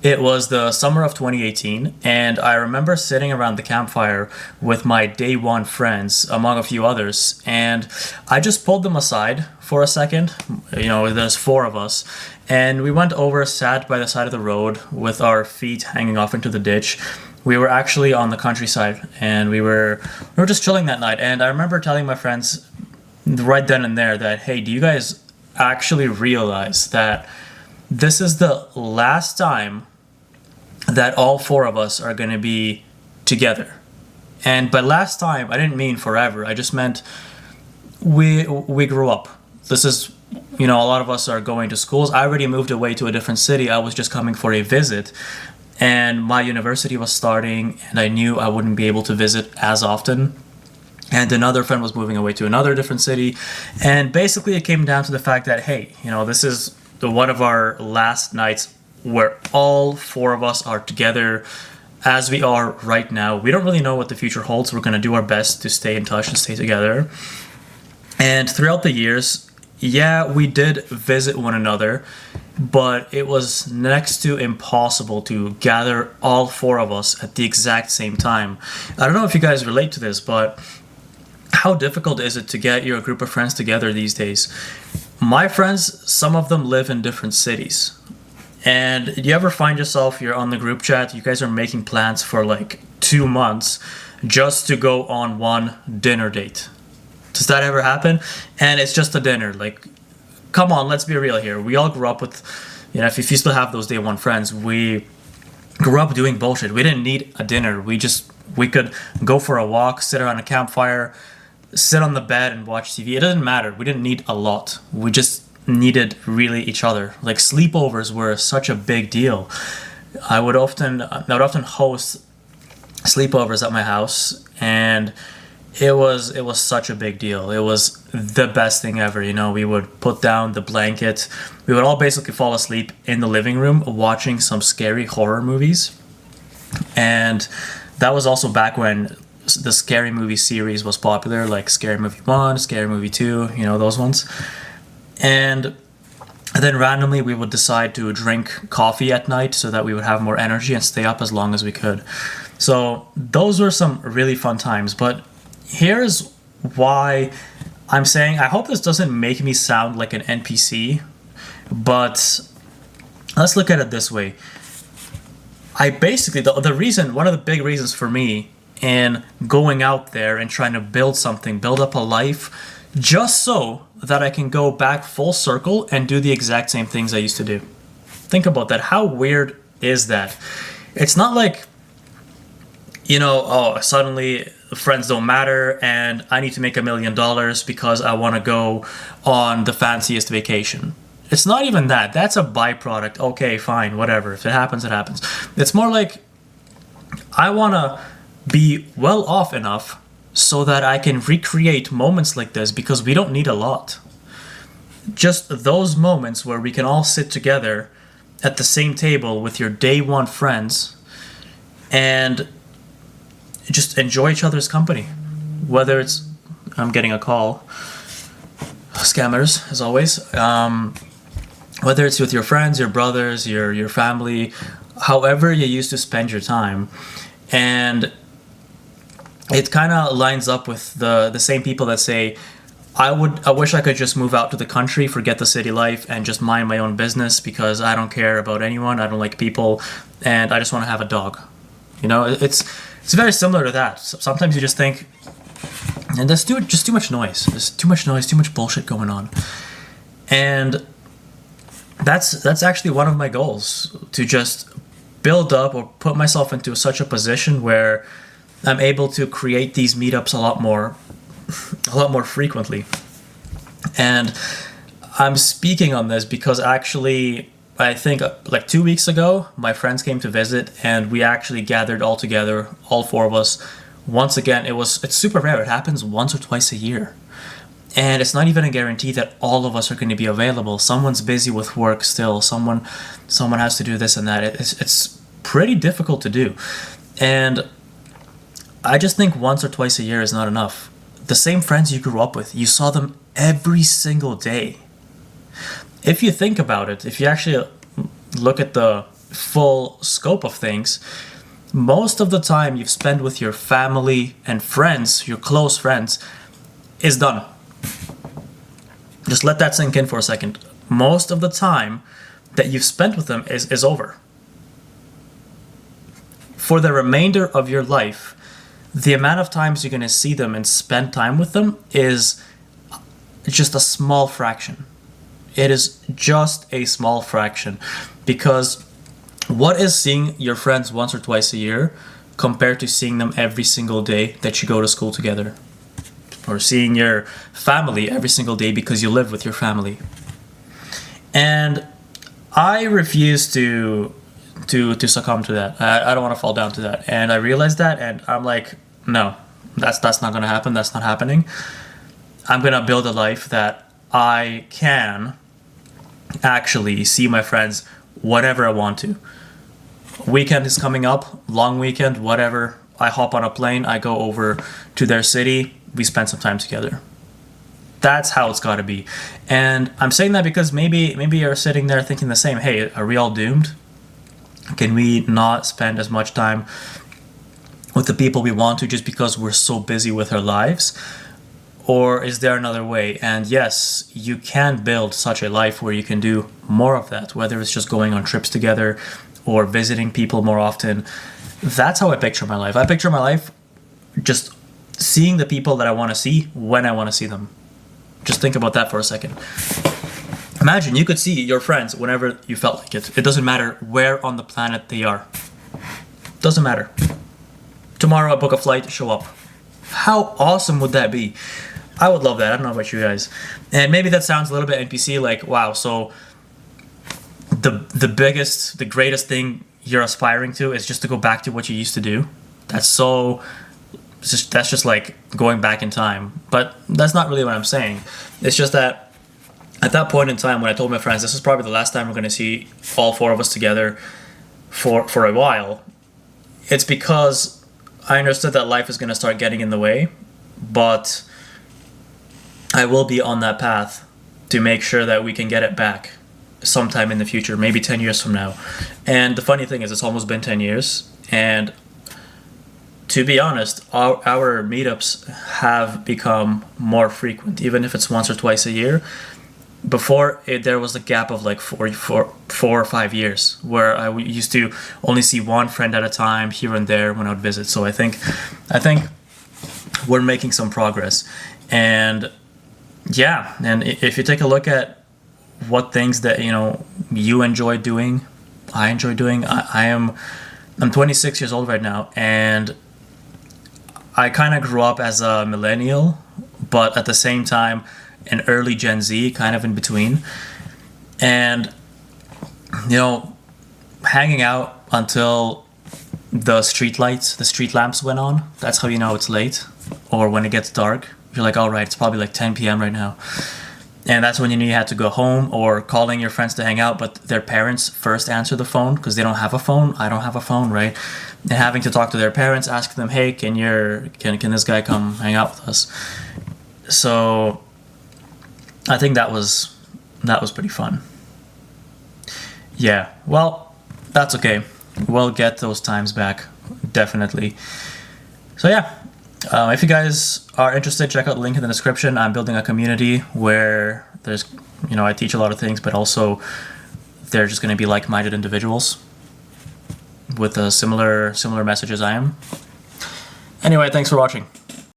It was the summer of 2018, and I remember sitting around the campfire with my day one friends, among a few others, and I just pulled them aside for a second. You know, there's four of us, and we went over, sat by the side of the road with our feet hanging off into the ditch. We were actually on the countryside, and we were just chilling that night. And I remember telling my friends right then and there that, hey, do you guys actually realize that this is the last time that all four of us are going to be together? And by last time, I didn't mean forever. I just meant we grew up. This is, a lot of us are going to schools. I already moved away to a different city. I was just coming for a visit, and my university was starting, and I knew I wouldn't be able to visit as often. And another friend was moving away to another different city, and basically it came down to the fact that, hey, this is the one of our last nights where all four of us are together as we are right now. We don't really know what the future holds. We're going to do our best to stay in touch and stay together. And throughout the years, yeah, we did visit one another, but it was next to impossible to gather all four of us at the exact same time. I don't know if you guys relate to this, but how difficult is it to get your group of friends together these days? My friends, some of them live in different cities. And you ever find yourself, you're on the group chat, you guys are making plans for like 2 months just to go on one dinner date? Does that ever happen? And it's just a dinner. Like, come on, let's be real here. We all grew up with, if you still have those day one friends, we grew up doing bullshit. We didn't need a dinner. We could go for a walk, sit around a campfire, sit on the bed and watch TV. It doesn't matter. We didn't need a lot. We just needed really each other. Like, sleepovers were such a big deal. I would often host sleepovers at my house, and it was such a big deal. It was the best thing ever. We would put down the blanket. We would all basically fall asleep in the living room watching some scary horror movies. And that was also back when the scary movie series was popular, like Scary Movie 1, Scary Movie 2, those ones. And then randomly we would decide to drink coffee at night so that we would have more energy and stay up as long as we could. So those were some really fun times. But here's why I'm saying, I hope this doesn't make me sound like an NPC, but let's look at it this way. I basically, the reason, one of the big reasons for me in going out there and trying to build something, build up a life, just so that I can go back full circle and do the exact same things I used to do. Think about that. How weird is that? It's not like, suddenly friends don't matter and I need to make $1 million because I want to go on the fanciest vacation. It's not even that. That's a byproduct. Okay, fine, whatever. If it happens, it happens. It's more like I want to be well off enough so that I can recreate moments like this, because we don't need a lot. Just those moments where we can all sit together at the same table with your day one friends and just enjoy each other's company. Whether it's, I'm getting a call, scammers as always. Whether it's with your friends, your brothers, your family, however you used to spend your time. And it kind of lines up with the same people that say, I wish I could just move out to the country, forget the city life, and just mind my own business because I don't care about anyone, I don't like people, and I just want to have a dog. It's very similar to that. Sometimes you just think, and there's just too much noise. There's too much noise, too much bullshit going on. And that's actually one of my goals, to just build up or put myself into such a position where I'm able to create these meetups a lot more frequently. And I'm speaking on this because actually, I think like 2 weeks ago, my friends came to visit and we actually gathered all together, all four of us. Once again, it's super rare. It happens once or twice a year. And it's not even a guarantee that all of us are going to be available. Someone's busy with work still. Someone has to do this and that. It's pretty difficult to do. And I just think once or twice a year is not enough. The same friends you grew up with, you saw them every single day. If you think about it, if you actually look at the full scope of things, most of the time you've spent with your family and friends, your close friends, is done. Just let that sink in for a second. Most of the time that you've spent with them is over. For the remainder of your life, the amount of times you're going to see them and spend time with them is just a small fraction. It is just a small fraction, because what is seeing your friends once or twice a year compared to seeing them every single day that you go to school together? Or seeing your family every single day because you live with your family? And I refuse to succumb to that. I don't want to fall down to that. And I realized that, and I'm like, no, that's not going to happen. That's not happening. I'm going to build a life that I can actually see my friends whenever I want to. Weekend is coming up, long weekend, whatever. I hop on a plane, I go over to their city, we spend some time together. That's how it's got to be. And I'm saying that because maybe you're sitting there thinking the same. Hey, are we all doomed? Can we not spend as much time with the people we want to just because we're so busy with our lives? Or is there another way? And yes, you can build such a life where you can do more of that, whether it's just going on trips together or visiting people more often. That's how I picture my life. I picture my life just seeing the people that I want to see when I want to see them. Just think about that for a second. Imagine you could see your friends whenever you felt like it. It doesn't matter where on the planet they are. Doesn't matter. Tomorrow I book a flight to show up. How awesome would that be? I would love that. I don't know about you guys. And maybe that sounds a little bit NPC, like, wow, so the greatest thing you're aspiring to is just to go back to what you used to do. That's just like going back in time. But that's not really what I'm saying. It's just that at that point in time when I told my friends this is probably the last time we're going to see all four of us together for a while, it's because I understood that life is going to start getting in the way, but I will be on that path to make sure that we can get it back sometime in the future, maybe 10 years from now. And the funny thing is, it's almost been 10 years, and to be honest, our meetups have become more frequent, even if it's once or twice a year. Before there was a gap of like 4 or 5 years where I used to only see one friend at a time here and there when I would visit. So I think we're making some progress. And yeah, and if you take a look at what things that you enjoy doing, I enjoy doing. I'm 26 years old right now, and I kind of grew up as a millennial, but at the same time an early Gen Z, kind of in between. And hanging out until the street lamps went on, that's how you know it's late. Or when it gets dark, you're like, all right, it's probably like 10 p.m. right now. And that's when you knew you had to go home, or calling your friends to hang out, but their parents first answer the phone because they don't have a phone. I don't have a phone, right? And having to talk to their parents, ask them, hey, can this guy come hang out with us? So I think that was pretty fun. Yeah, well, that's okay. We'll get those times back, definitely. So yeah. If you guys are interested, check out the link in the description. I'm building a community where there's, I teach a lot of things, but also they're just going to be like-minded individuals with a similar message as I am. Anyway, thanks for watching.